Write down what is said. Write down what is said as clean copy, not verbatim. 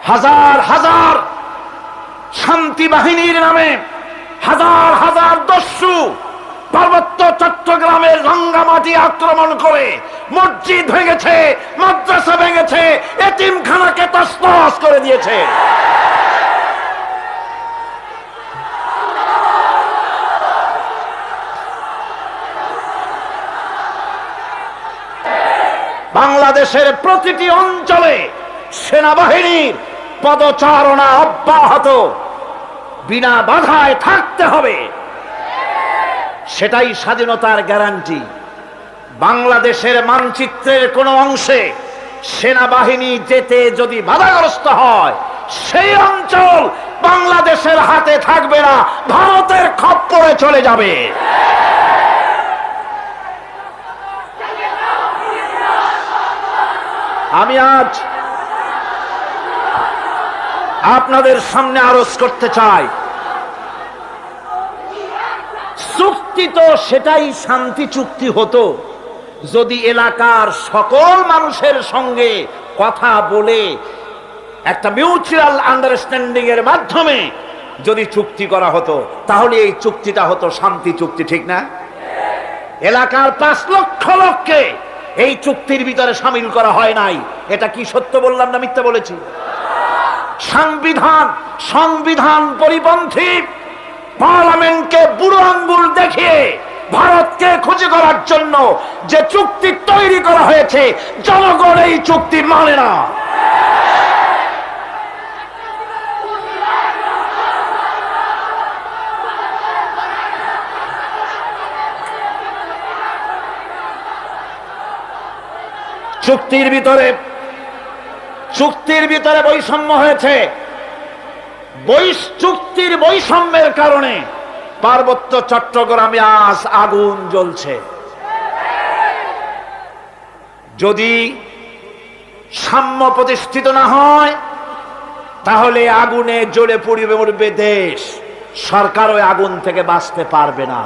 হাজার হাজার শান্তি বাহিনীর নামে হাজার হাজার দস্যু পার্বত্য চট্টগ্রামের রাঙ্গামাটি আক্রমণ করে মসজিদ ভেঙেছে, মাদ্রাসা ভেঙেছে, এতিমখানাকে তছনছ করে দিয়েছে। বাংলাদেশের প্রতিটি অঞ্চলে সেনাবাহিনীর পদচারণা অব্যাহত, বিনা বাধায় থাকতে হবে। সেটাই স্বাধীনতার গ্যারান্টি। বাংলাদেশের মানচিত্রের কোন অংশে সেনাবাহিনী যেতে যদি বাধাগ্রস্ত হয়, সেই অঞ্চল বাংলাদেশের হাতে থাকবে না, ভারতের খপ্পরে চলে যাবে। আমি আজ আপনাদের সামনে আরজ করতে চাই, চুক্তি তো সেটাই শান্তি চুক্তি হতো যদি এলাকার সকল মানুষের সঙ্গে কথা বলে একটা মিউচুয়াল আন্ডারস্ট্যান্ডিং এর মাধ্যমে যদি চুক্তি করা হতো, তাহলে এই চুক্তিটা হতো শান্তি চুক্তি, ঠিক না? এলাকার 5 লক্ষ লোককে এই চুক্তির ভিতরে সামিল করা হয় নাই। এটা কি সত্য বললাম না মিথ্যা বলেছি? সংবিধান পরিপন্থী পার্লামেন্টকে বুড়ো আঙ্গুল দেখিয়ে ভারতকে খুশি করার জন্য যে চুক্তি তৈরি করা হয়েছে, জনগণ এই চুক্তি মানে না। চুক্তির ভিতরে বৈষম্য হয়েছে। চুক্তির বৈষম্যের কারণে পার্বত্য চট্টগ্রামে আজ আগুন জ্বলছে। যদি সাম্য প্রতিষ্ঠিত না হয়, তাহলে আগুনে জ্বলে পুড়বে মরবে দেশ, সরকার ওই আগুন থেকে বাঁচতে পারবে না।